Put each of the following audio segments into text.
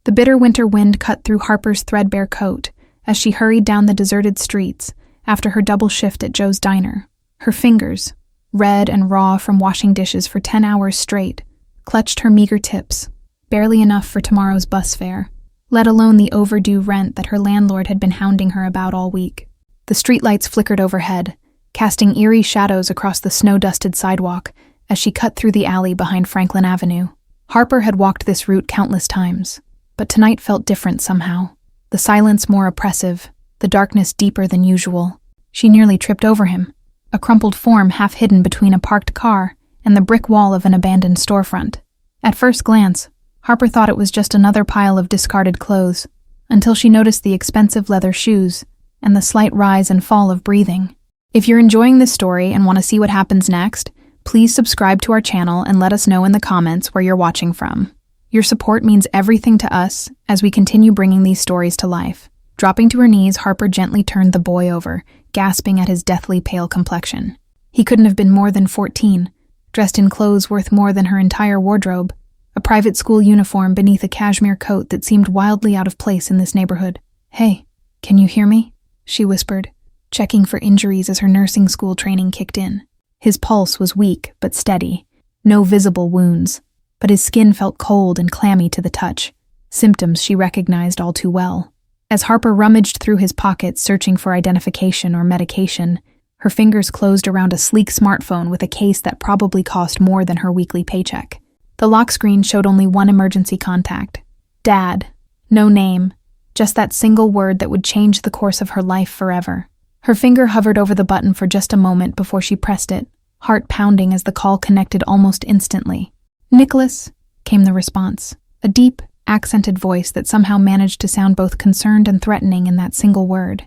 The bitter winter wind cut through Harper's threadbare coat as she hurried down the deserted streets after her double shift at Joe's diner. Her fingers, red and raw from washing dishes for 10 hours straight, clutched her meager tips, barely enough for tomorrow's bus fare, let alone the overdue rent that her landlord had been hounding her about all week. The streetlights flickered overhead, casting eerie shadows across the snow-dusted sidewalk as she cut through the alley behind Franklin Avenue. Harper had walked this route countless times, but tonight felt different somehow. The silence more oppressive, the darkness deeper than usual. She nearly tripped over him, a crumpled form half hidden between a parked car and the brick wall of an abandoned storefront. At first glance, Harper thought it was just another pile of discarded clothes, until she noticed the expensive leather shoes and the slight rise and fall of breathing. If you're enjoying this story and want to see what happens next, please subscribe to our channel and let us know in the comments where you're watching from. Your support means everything to us as we continue bringing these stories to life. Dropping to her knees, Harper gently turned the boy over, gasping at his deathly pale complexion. He couldn't have been more than 14, dressed in clothes worth more than her entire wardrobe, a private school uniform beneath a cashmere coat that seemed wildly out of place in this neighborhood. "Hey, can you hear me?" she whispered, checking for injuries as her nursing school training kicked in. His pulse was weak but steady, no visible wounds, but his skin felt cold and clammy to the touch, symptoms she recognized all too well. As Harper rummaged through his pockets searching for identification or medication, her fingers closed around a sleek smartphone with a case that probably cost more than her weekly paycheck. The lock screen showed only one emergency contact. Dad. No name, just that single word that would change the course of her life forever. Her finger hovered over the button for just a moment before she pressed it, heart pounding as the call connected almost instantly. "Nicholas," came the response, a deep, accented voice that somehow managed to sound both concerned and threatening in that single word.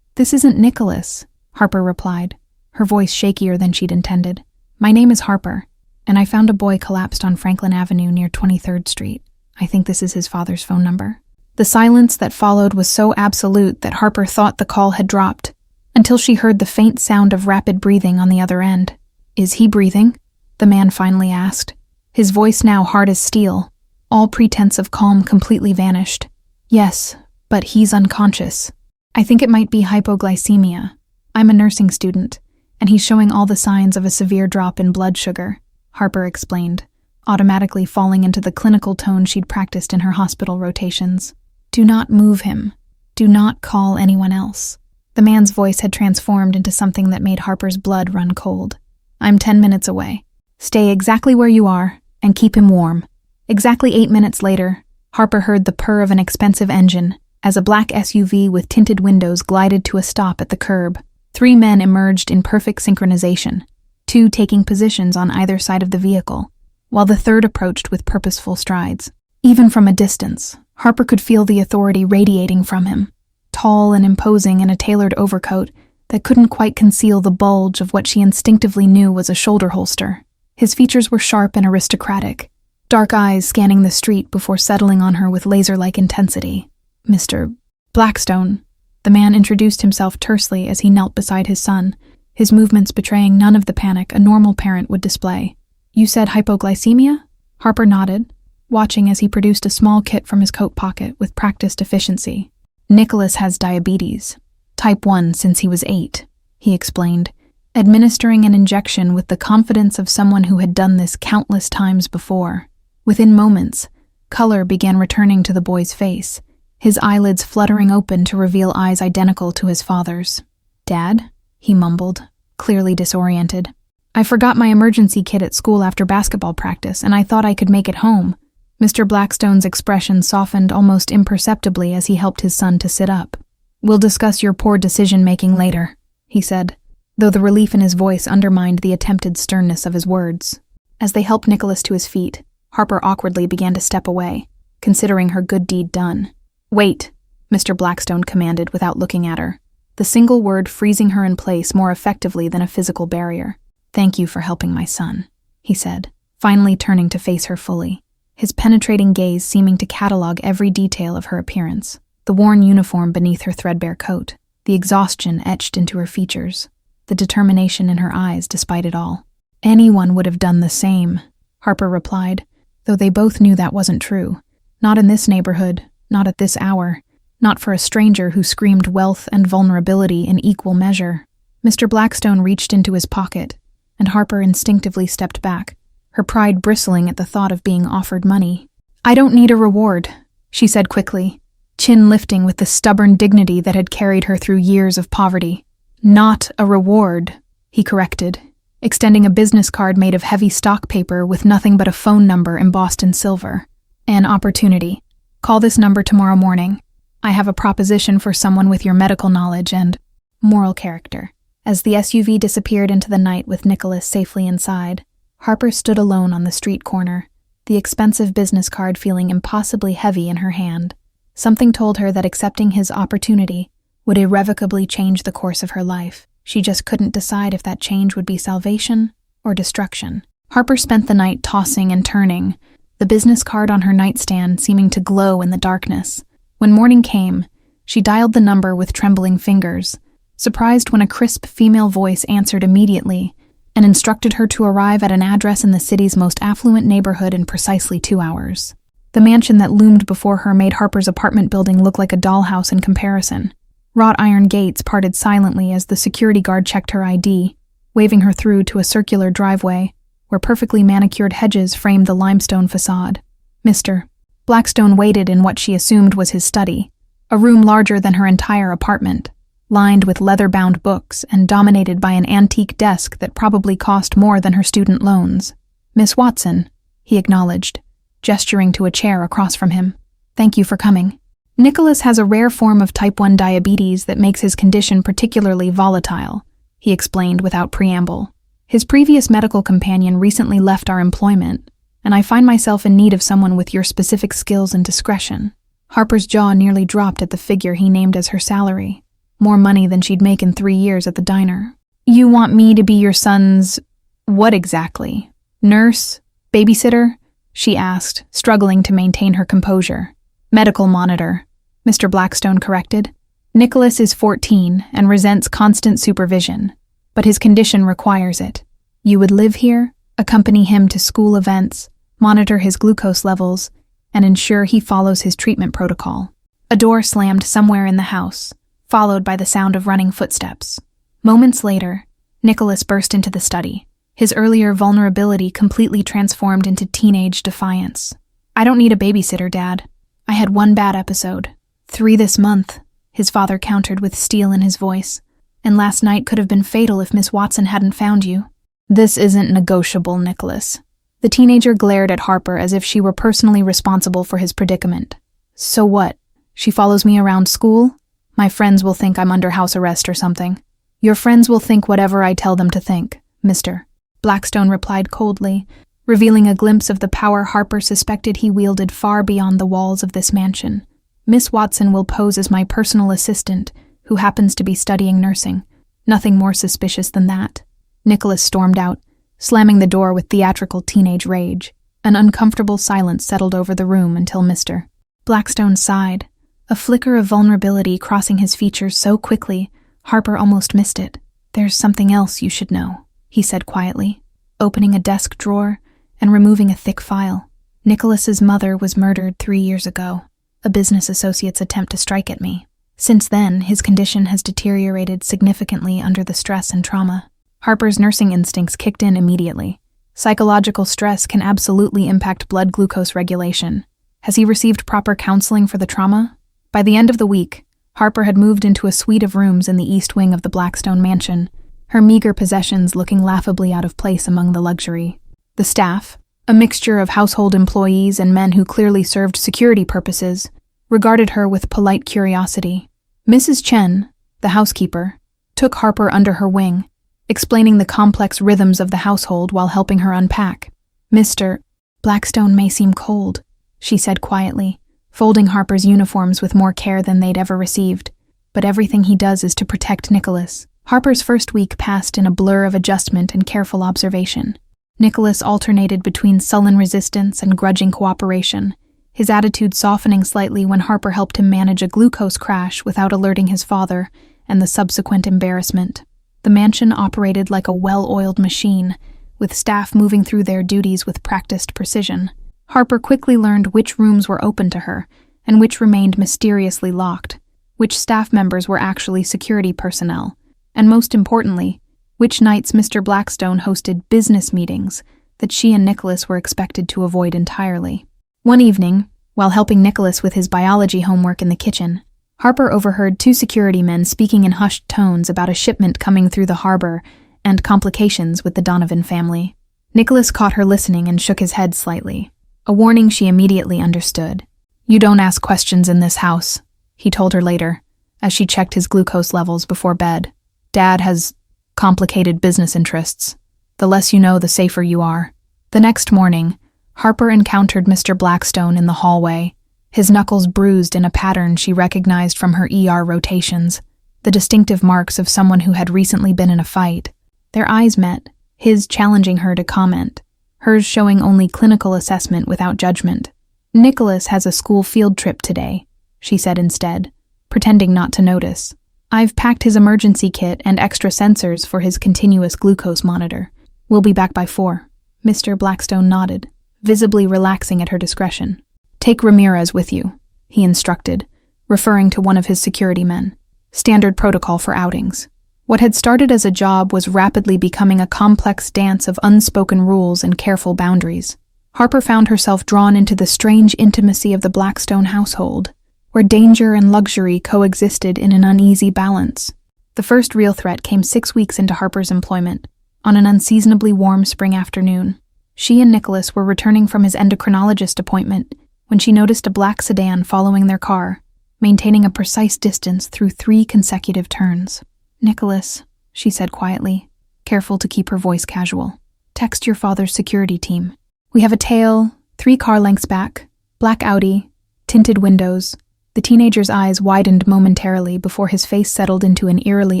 This isn't Nicholas," Harper replied, her voice shakier than she'd intended. "My name is Harper, and I found a boy collapsed on Franklin Avenue near 23rd Street. I think this is his father's phone number." The silence that followed was so absolute that Harper thought the call had dropped, until she heard the faint sound of rapid breathing on the other end. "Is he breathing?" the man finally asked, his voice now hard as steel. All pretense of calm completely vanished. "Yes, but he's unconscious. I think it might be hypoglycemia. I'm a nursing student, and he's showing all the signs of a severe drop in blood sugar," Harper explained, automatically falling into the clinical tone she'd practiced in her hospital rotations. "Do not move him. Do not call anyone else." The man's voice had transformed into something that made Harper's blood run cold. "I'm 10 minutes away. Stay exactly where you are, and keep him warm." Exactly 8 minutes later, Harper heard the purr of an expensive engine as a black SUV with tinted windows glided to a stop at the curb. 3 men emerged in perfect synchronization, 2 taking positions on either side of the vehicle, while the third approached with purposeful strides. Even from a distance, Harper could feel the authority radiating from him, tall and imposing in a tailored overcoat that couldn't quite conceal the bulge of what she instinctively knew was a shoulder holster. His features were sharp and aristocratic, dark eyes scanning the street before settling on her with laser-like intensity. "Mr. Blackstone," the man introduced himself tersely as he knelt beside his son, his movements betraying none of the panic a normal parent would display. "You said hypoglycemia?" Harper nodded, watching as he produced a small kit from his coat pocket with practiced efficiency. "Nicholas has diabetes, type 1 since he was 8, he explained, administering an injection with the confidence of someone who had done this countless times before. Within moments, color began returning to the boy's face, his eyelids fluttering open to reveal eyes identical to his father's. "Dad?" he mumbled, clearly disoriented. "I forgot my emergency kit at school after basketball practice, and I thought I could make it home." Mr. Blackstone's expression softened almost imperceptibly as he helped his son to sit up. "We'll discuss your poor decision-making later," he said, though the relief in his voice undermined the attempted sternness of his words. As they helped Nicholas to his feet, Harper awkwardly began to step away, considering her good deed done. "Wait," Mr. Blackstone commanded without looking at her, the single word freezing her in place more effectively than a physical barrier. "Thank you for helping my son," he said, finally turning to face her fully, his penetrating gaze seeming to catalog every detail of her appearance, the worn uniform beneath her threadbare coat, the exhaustion etched into her features, the determination in her eyes despite it all. "Anyone would have done the same," Harper replied, though they both knew that wasn't true. Not in this neighborhood, not at this hour, not for a stranger who screamed wealth and vulnerability in equal measure. Mr. Blackstone reached into his pocket, and Harper instinctively stepped back, her pride bristling at the thought of being offered money. "I don't need a reward," she said quickly, chin lifting with the stubborn dignity that had carried her through years of poverty. "Not a reward," he corrected, extending a business card made of heavy stock paper with nothing but a phone number embossed in silver. "An opportunity. Call this number tomorrow morning. I have a proposition for someone with your medical knowledge and moral character." As the SUV disappeared into the night with Nicholas safely inside, Harper stood alone on the street corner, the expensive business card feeling impossibly heavy in her hand. Something told her that accepting his opportunity would irrevocably change the course of her life. She just couldn't decide if that change would be salvation or destruction. Harper spent the night tossing and turning, the business card on her nightstand seeming to glow in the darkness. When morning came, she dialed the number with trembling fingers, surprised when a crisp female voice answered immediately and instructed her to arrive at an address in the city's most affluent neighborhood in precisely 2 hours. The mansion that loomed before her made Harper's apartment building look like a dollhouse in comparison. Wrought iron gates parted silently as the security guard checked her ID, waving her through to a circular driveway where perfectly manicured hedges framed the limestone facade. Mr. Blackstone waited in what she assumed was his study, a room larger than her entire apartment, lined with leather-bound books and dominated by an antique desk that probably cost more than her student loans. "Miss Watson," he acknowledged, gesturing to a chair across from him. "Thank you for coming. Nicholas has a rare form of type 1 diabetes that makes his condition particularly volatile," he explained without preamble. "His previous medical companion recently left our employment, and I find myself in need of someone with your specific skills and discretion." Harper's jaw nearly dropped at the figure he named as her salary, more money than she'd make in 3 years at the diner. "You want me to be your son's... what exactly? Nurse? Babysitter?" she asked, struggling to maintain her composure. "Medical monitor," Mr. Blackstone corrected. "Nicholas is 14 and resents constant supervision, but his condition requires it. You would live here, accompany him to school events, monitor his glucose levels, and ensure he follows his treatment protocol." A door slammed somewhere in the house, followed by the sound of running footsteps. Moments later, Nicholas burst into the study, his earlier vulnerability completely transformed into teenage defiance. "I don't need a babysitter, Dad. I had 1 bad episode. 3 this month," his father countered with steel in his voice. "And last night could have been fatal if Miss Watson hadn't found you." "This isn't negotiable, Nicholas." The teenager glared at Harper as if she were personally responsible for his predicament. "So what? She follows me around school? My friends will think I'm under house arrest or something." "Your friends will think whatever I tell them to think, Mr. Blackstone replied coldly, revealing a glimpse of the power Harper suspected he wielded far beyond the walls of this mansion. "Miss Watson will pose as my personal assistant, who happens to be studying nursing. Nothing more suspicious than that." Nicholas stormed out, slamming the door with theatrical teenage rage. An uncomfortable silence settled over the room until Mr. Blackstone sighed, a flicker of vulnerability crossing his features so quickly, Harper almost missed it. "There's something else you should know," he said quietly, opening a desk drawer and removing a thick file. "Nicholas's mother was murdered 3 years ago. A business associate's attempt to strike at me. Since then, his condition has deteriorated significantly under the stress and trauma." Harper's nursing instincts kicked in immediately. Psychological stress can absolutely impact blood glucose regulation. Has he received proper counseling for the trauma? By the end of the week, Harper had moved into a suite of rooms in the east wing of the Blackstone mansion, her meager possessions looking laughably out of place among the luxury. The staff, a mixture of household employees and men who clearly served security purposes, regarded her with polite curiosity. Mrs. Chen, the housekeeper, took Harper under her wing, explaining the complex rhythms of the household while helping her unpack. "Mr. Blackstone may seem cold," she said quietly, folding Harper's uniforms with more care than they'd ever received, "but everything he does is to protect Nicholas." Harper's first week passed in a blur of adjustment and careful observation. Nicholas alternated between sullen resistance and grudging cooperation, his attitude softening slightly when Harper helped him manage a glucose crash without alerting his father and the subsequent embarrassment. The mansion operated like a well-oiled machine, with staff moving through their duties with practiced precision. Harper quickly learned which rooms were open to her and which remained mysteriously locked, which staff members were actually security personnel, and most importantly, which nights Mr. Blackstone hosted business meetings that she and Nicholas were expected to avoid entirely. One evening, while helping Nicholas with his biology homework in the kitchen, Harper overheard two security men speaking in hushed tones about a shipment coming through the harbor and complications with the Donovan family. Nicholas caught her listening and shook his head slightly, a warning she immediately understood. "You don't ask questions in this house," he told her later, as she checked his glucose levels before bed. "Dad has complicated business interests. The less you know, the safer you are." The next morning, Harper encountered Mr. Blackstone in the hallway, his knuckles bruised in a pattern she recognized from her ER rotations, the distinctive marks of someone who had recently been in a fight. Their eyes met, his challenging her to comment, hers showing only clinical assessment without judgment. "Nicholas has a school field trip today," she said instead, pretending not to notice. "I've packed his emergency kit and extra sensors for his continuous glucose monitor. We'll be back by 4. Mr. Blackstone nodded, visibly relaxing at her discretion. "Take Ramirez with you," he instructed, referring to one of his security men. Standard protocol for outings. What had started as a job was rapidly becoming a complex dance of unspoken rules and careful boundaries. Harper found herself drawn into the strange intimacy of the Blackstone household, where danger and luxury coexisted in an uneasy balance. The first real threat came 6 weeks into Harper's employment, on an unseasonably warm spring afternoon. She and Nicholas were returning from his endocrinologist appointment when she noticed a black sedan following their car, maintaining a precise distance through 3 consecutive turns. "Nicholas," she said quietly, careful to keep her voice casual, "text your father's security team. We have a tail, 3 car lengths back, black Audi, tinted windows." The teenager's eyes widened momentarily before his face settled into an eerily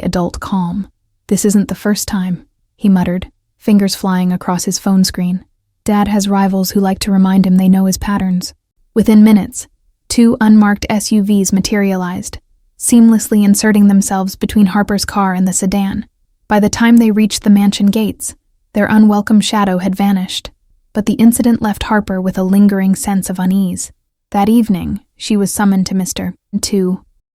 adult calm. "This isn't the first time," he muttered, fingers flying across his phone screen. "Dad has rivals who like to remind him they know his patterns." Within minutes, 2 unmarked SUVs materialized, seamlessly inserting themselves between Harper's car and the sedan. By the time they reached the mansion gates, their unwelcome shadow had vanished. But the incident left Harper with a lingering sense of unease. That evening, she was summoned to Mr.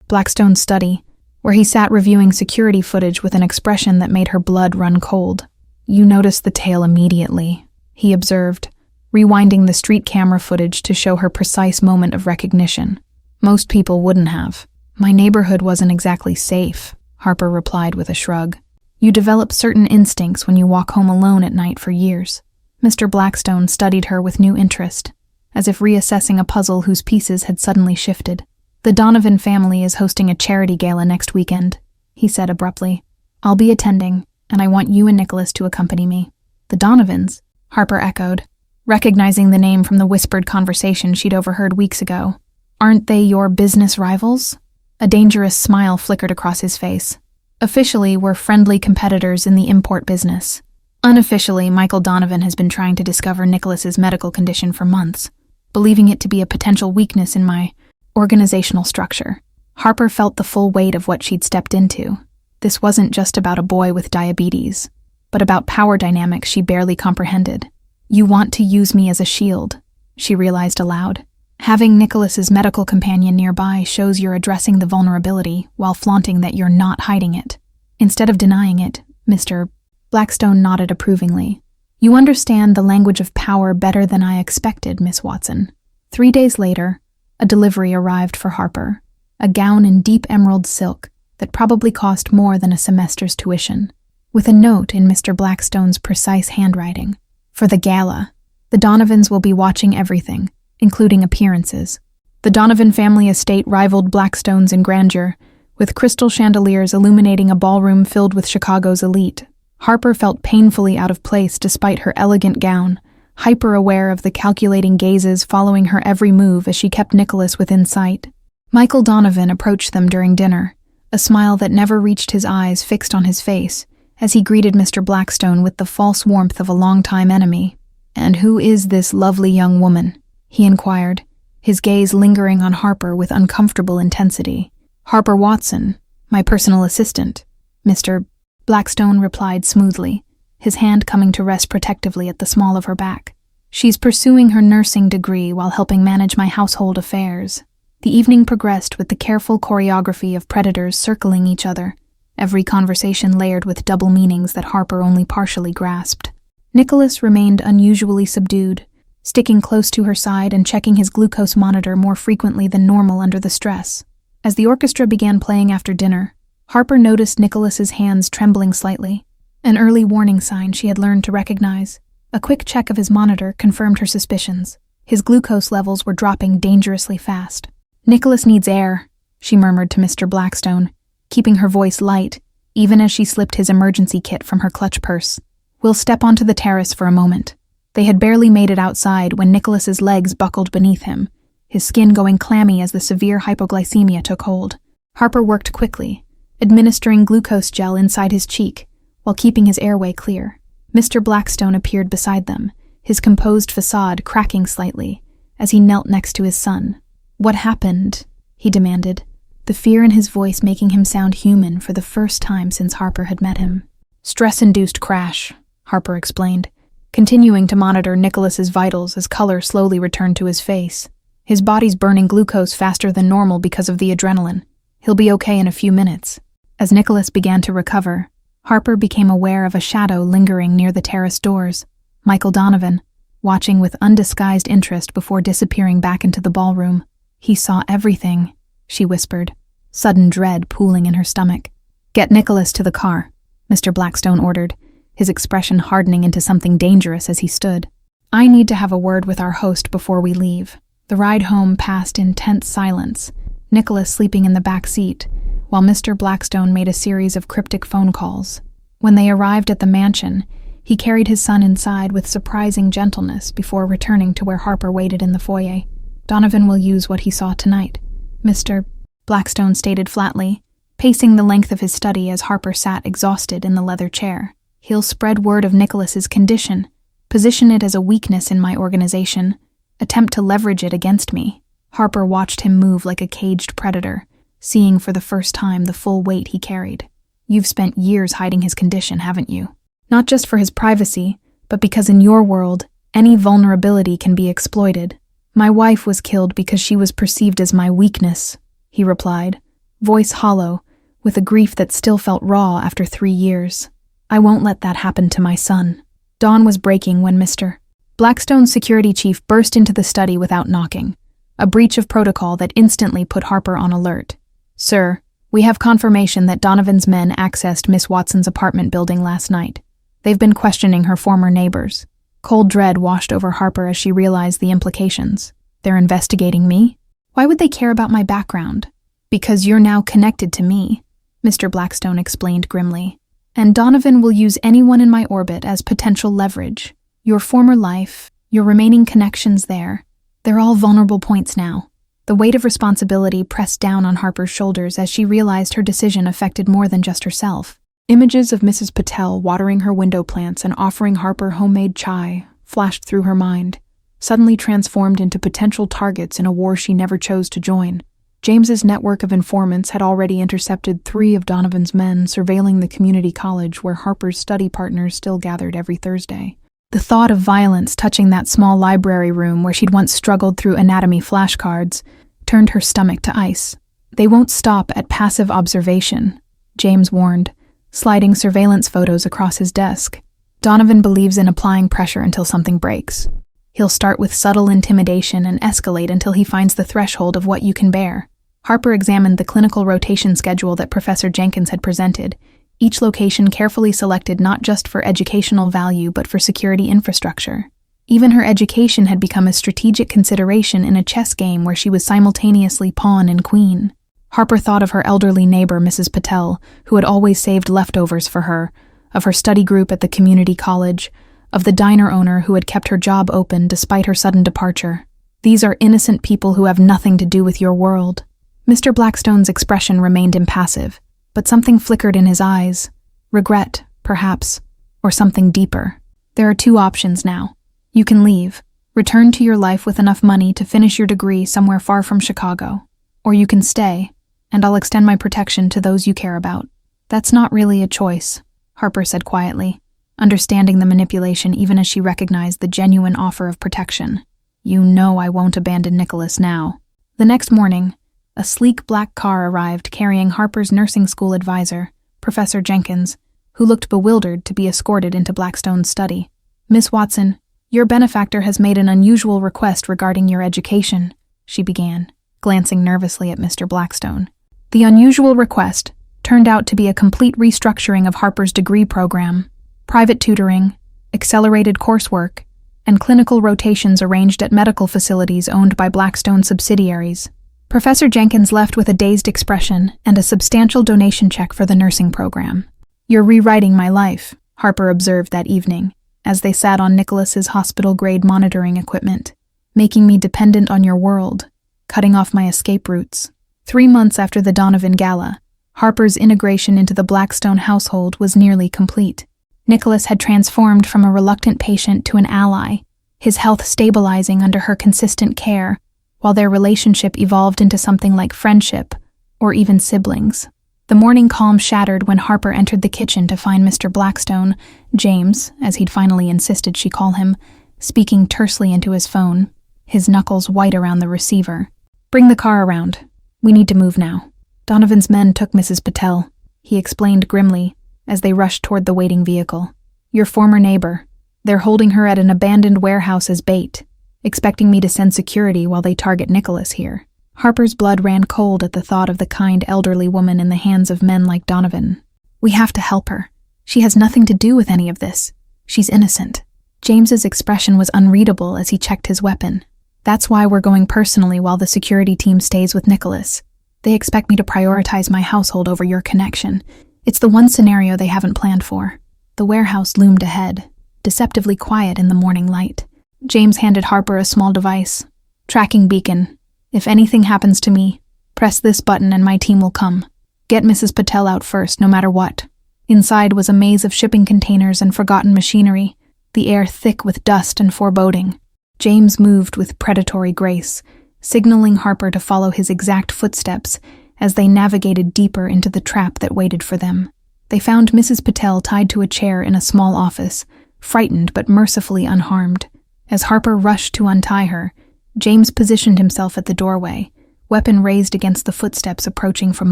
Blackstone's study, where he sat reviewing security footage with an expression that made her blood run cold. "You noticed the tail immediately," he observed, rewinding the street camera footage to show her precise moment of recognition. "Most people wouldn't have. My neighborhood wasn't exactly safe," Harper replied with a shrug. "You develop certain instincts when you walk home alone at night for years." Mr. Blackstone studied her with new interest, as if reassessing a puzzle whose pieces had suddenly shifted. "The Donovan family is hosting a charity gala next weekend," he said abruptly. "I'll be attending, and I want you and Nicholas to accompany me." "The Donovans?" Harper echoed, recognizing the name from the whispered conversation she'd overheard weeks ago. "Aren't they your business rivals?" A dangerous smile flickered across his face. "Officially, we're friendly competitors in the import business. Unofficially, Michael Donovan has been trying to discover Nicholas's medical condition for months, believing it to be a potential weakness in my organizational structure." Harper felt the full weight of what she'd stepped into. This wasn't just about a boy with diabetes, but about power dynamics she barely comprehended. "You want to use me as a shield," she realized aloud. "Having Nicholas's medical companion nearby shows you're addressing the vulnerability while flaunting that you're not hiding it. Instead of denying it, Mr. Blackstone nodded approvingly. "You understand the language of power better than I expected, Miss Watson." 3 days later, a delivery arrived for Harper, a gown in deep emerald silk that probably cost more than a semester's tuition, with a note in Mr. Blackstone's precise handwriting. "For the gala, the Donovans will be watching everything, including appearances." The Donovan family estate rivaled Blackstone's in grandeur, with crystal chandeliers illuminating a ballroom filled with Chicago's elite. Harper felt painfully out of place despite her elegant gown, hyper-aware of the calculating gazes following her every move as she kept Nicholas within sight. Michael Donovan approached them during dinner, a smile that never reached his eyes fixed on his face as he greeted Mr. Blackstone with the false warmth of a longtime enemy. "And who is this lovely young woman?" he inquired, his gaze lingering on Harper with uncomfortable intensity. "Harper Watson, my personal assistant," Mr. Blackstone replied smoothly, his hand coming to rest protectively at the small of her back. She's pursuing her nursing degree while helping manage my household affairs. The evening progressed with the careful choreography of predators circling each other, every conversation layered with double meanings that Harper only partially grasped. Nicholas remained unusually subdued, sticking close to her side and checking his glucose monitor more frequently than normal under the stress. As the orchestra began playing after dinner, Harper noticed Nicholas's hands trembling slightly, an early warning sign she had learned to recognize. A quick check of his monitor confirmed her suspicions. His glucose levels were dropping dangerously fast. "Nicholas needs air," she murmured to Mr. Blackstone, keeping her voice light, even as she slipped his emergency kit from her clutch purse. "We'll step onto the terrace for a moment." They had barely made it outside when Nicholas's legs buckled beneath him, his skin going clammy as the severe hypoglycemia took hold. Harper worked quickly, administering glucose gel inside his cheek, while keeping his airway clear. Mr. Blackstone appeared beside them, his composed facade cracking slightly, as he knelt next to his son. "What happened?" he demanded, the fear in his voice making him sound human for the first time since Harper had met him. "Stress-induced crash," Harper explained, continuing to monitor Nicholas's vitals as color slowly returned to his face. "His body's burning glucose faster than normal because of the adrenaline. He'll be okay in a few minutes." As Nicholas began to recover, Harper became aware of a shadow lingering near the terrace doors. Michael Donovan, watching with undisguised interest before disappearing back into the ballroom. "He saw everything," she whispered, sudden dread pooling in her stomach. "Get Nicholas to the car," Mr. Blackstone ordered, his expression hardening into something dangerous as he stood. "I need to have a word with our host before we leave." The ride home passed in tense silence, Nicholas sleeping in the back seat, while Mr. Blackstone made a series of cryptic phone calls. When they arrived at the mansion, he carried his son inside with surprising gentleness before returning to where Harper waited in the foyer. "Donovan will use what he saw tonight," Mr. Blackstone stated flatly, pacing the length of his study as Harper sat exhausted in the leather chair. "He'll spread word of Nicholas's condition, position it as a weakness in my organization, attempt to leverage it against me." Harper watched him move like a caged predator, seeing for the first time the full weight he carried. "You've spent years hiding his condition, haven't you? Not just for his privacy, but because in your world, any vulnerability can be exploited." "My wife was killed because she was perceived as my weakness," he replied, voice hollow, with a grief that still felt raw after 3 years. "I won't let that happen to my son." Dawn was breaking when Mr. Blackstone's security chief burst into the study without knocking, a breach of protocol that instantly put Harper on alert. "Sir, we have confirmation that Donovan's men accessed Miss Watson's apartment building last night. They've been questioning her former neighbors." Cold dread washed over Harper as she realized the implications. "They're investigating me? Why would they care about my background?" "Because you're now connected to me," Mr. Blackstone explained grimly. "And Donovan will use anyone in my orbit as potential leverage. Your former life, your remaining connections there, they're all vulnerable points now." The weight of responsibility pressed down on Harper's shoulders as she realized her decision affected more than just herself. Images of Mrs. Patel watering her window plants and offering Harper homemade chai flashed through her mind, suddenly transformed into potential targets in a war she never chose to join. James's network of informants had already intercepted 3 of Donovan's men surveilling the community college where Harper's study partners still gathered every Thursday. The thought of violence touching that small library room where she'd once struggled through anatomy flashcards turned her stomach to ice. "They won't stop at passive observation," James warned, sliding surveillance photos across his desk. "Donovan believes in applying pressure until something breaks. He'll start with subtle intimidation and escalate until he finds the threshold of what you can bear." Harper examined the clinical rotation schedule that Professor Jenkins had presented, each location carefully selected not just for educational value but for security infrastructure. Even her education had become a strategic consideration in a chess game where she was simultaneously pawn and queen. Harper thought of her elderly neighbor, Mrs. Patel, who had always saved leftovers for her, of her study group at the community college, of the diner owner who had kept her job open despite her sudden departure. "These are innocent people who have nothing to do with your world." Mr. Blackstone's expression remained impassive, but something flickered in his eyes. Regret, perhaps, or something deeper. "There are 2 options now. You can leave, return to your life with enough money to finish your degree somewhere far from Chicago. Or you can stay, and I'll extend my protection to those you care about." "That's not really a choice," Harper said quietly. understanding the manipulation even as she recognized the genuine offer of protection. "You know I won't abandon Nicholas now." The next morning, a sleek black car arrived carrying Harper's nursing school advisor, Professor Jenkins, who looked bewildered to be escorted into Blackstone's study. "Miss Watson, your benefactor has made an unusual request regarding your education," she began, glancing nervously at Mr. Blackstone. The unusual request turned out to be a complete restructuring of Harper's degree program, private tutoring, accelerated coursework, and clinical rotations arranged at medical facilities owned by Blackstone subsidiaries. Professor Jenkins left with a dazed expression and a substantial donation check for the nursing program. "You're rewriting my life," Harper observed that evening, as they sat on Nicholas's hospital-grade monitoring equipment, "making me dependent on your world, cutting off my escape routes." 3 months after the Donovan Gala, Harper's integration into the Blackstone household was nearly complete. Nicholas had transformed from a reluctant patient to an ally, his health stabilizing under her consistent care, while their relationship evolved into something like friendship, or even siblings. The morning calm shattered when Harper entered the kitchen to find Mr. Blackstone, James, as he'd finally insisted she call him, speaking tersely into his phone, his knuckles white around the receiver. "Bring the car around. We need to move now." "Donovan's men took Mrs. Patel," he explained grimly as they rushed toward the waiting vehicle. "Your former neighbor. They're holding her at an abandoned warehouse as bait, expecting me to send security while they target Nicholas here." Harper's blood ran cold at the thought of the kind elderly woman in the hands of men like Donovan. "We have to help her. She has nothing to do with any of this. She's innocent." James's expression was unreadable as he checked his weapon. "That's why we're going personally while the security team stays with Nicholas. They expect me to prioritize my household over your connection. It's the one scenario they haven't planned for." The warehouse loomed ahead, deceptively quiet in the morning light. James handed Harper a small device. "Tracking beacon. If anything happens to me, press this button and my team will come. Get Mrs. Patel out first, no matter what." Inside was a maze of shipping containers and forgotten machinery, the air thick with dust and foreboding. James moved with predatory grace, signaling Harper to follow his exact footsteps as they navigated deeper into the trap that waited for them. They found Mrs. Patel tied to a chair in a small office, frightened but mercifully unharmed. As Harper rushed to untie her, James positioned himself at the doorway, weapon raised against the footsteps approaching from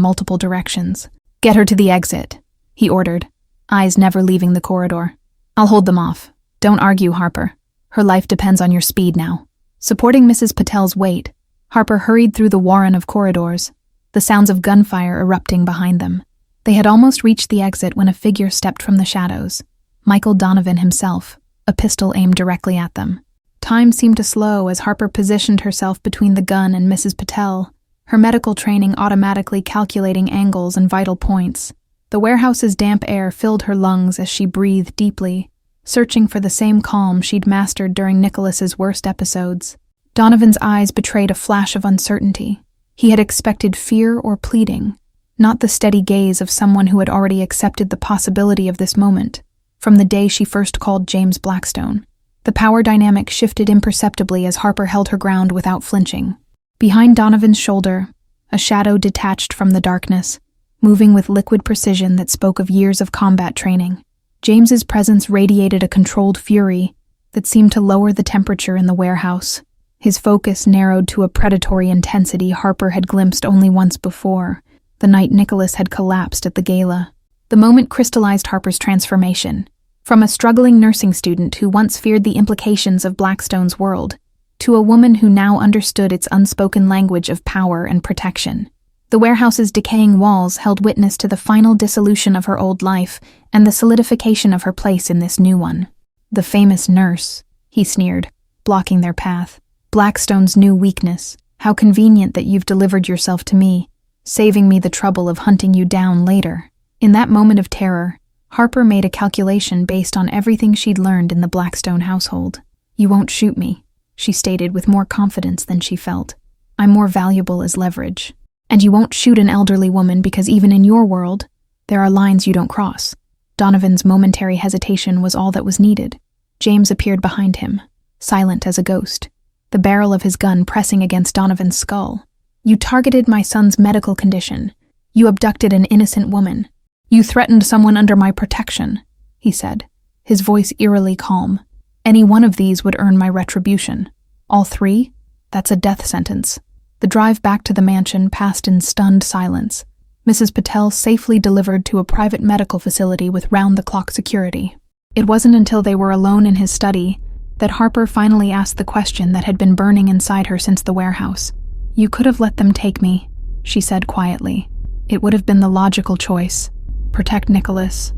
multiple directions. "Get her to the exit," he ordered, eyes never leaving the corridor. "I'll hold them off. Don't argue, Harper. Her life depends on your speed now." Supporting Mrs. Patel's weight, Harper hurried through the warren of corridors, the sounds of gunfire erupting behind them. They had almost reached the exit when a figure stepped from the shadows. Michael Donovan himself, a pistol aimed directly at them. Time seemed to slow as Harper positioned herself between the gun and Mrs. Patel, her medical training automatically calculating angles and vital points. The warehouse's damp air filled her lungs as she breathed deeply, searching for the same calm she'd mastered during Nicholas's worst episodes. Donovan's eyes betrayed a flash of uncertainty. He had expected fear or pleading, not the steady gaze of someone who had already accepted the possibility of this moment, from the day she first called James Blackstone. The power dynamic shifted imperceptibly as Harper held her ground without flinching. Behind Donovan's shoulder, a shadow detached from the darkness, moving with liquid precision that spoke of years of combat training. James's presence radiated a controlled fury that seemed to lower the temperature in the warehouse. His focus narrowed to a predatory intensity Harper had glimpsed only once before, the night Nicholas had collapsed at the gala. The moment crystallized Harper's transformation, from a struggling nursing student who once feared the implications of Blackstone's world, to a woman who now understood its unspoken language of power and protection. The warehouse's decaying walls held witness to the final dissolution of her old life and the solidification of her place in this new one. "The famous nurse," he sneered, blocking their path. "Blackstone's new weakness. How convenient that you've delivered yourself to me, saving me the trouble of hunting you down later." In that moment of terror, Harper made a calculation based on everything she'd learned in the Blackstone household. "You won't shoot me," she stated with more confidence than she felt. "I'm more valuable as leverage. And you won't shoot an elderly woman because even in your world, there are lines you don't cross." Donovan's momentary hesitation was all that was needed. James appeared behind him, silent as a ghost, the barrel of his gun pressing against Donovan's skull. "You targeted my son's medical condition. You abducted an innocent woman. You threatened someone under my protection," he said, his voice eerily calm. Any one of these would earn my retribution. All three? That's a death sentence. The drive back to the mansion passed in stunned silence. Mrs. Patel safely delivered to a private medical facility with round-the-clock security. It wasn't until they were alone in his study that Harper finally asked the question that had been burning inside her since the warehouse. "You could have let them take me," she said quietly. "It would have been the logical choice. Protect Nicholas.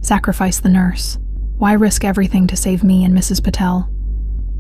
Sacrifice the nurse. Why risk everything to save me and Mrs. Patel?"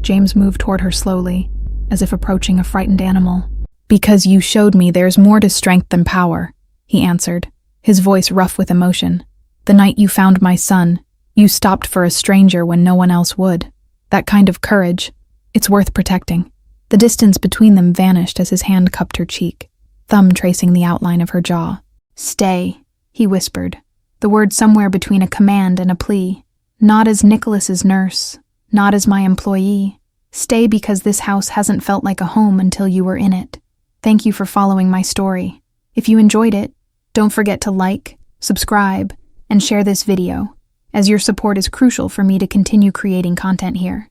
James moved toward her slowly, as if approaching a frightened animal. "Because you showed me there's more to strength than power," he answered, his voice rough with emotion. "The night you found my son, you stopped for a stranger when no one else would. That kind of courage, it's worth protecting." The distance between them vanished as his hand cupped her cheek, thumb tracing the outline of her jaw. "Stay," he whispered, the word somewhere between a command and a plea. "Not as Nicholas's nurse, not as my employee. Stay because this house hasn't felt like a home until you were in it. Thank you for following my story. If you enjoyed it, don't forget to like, subscribe, and share this video, as your support is crucial for me to continue creating content here.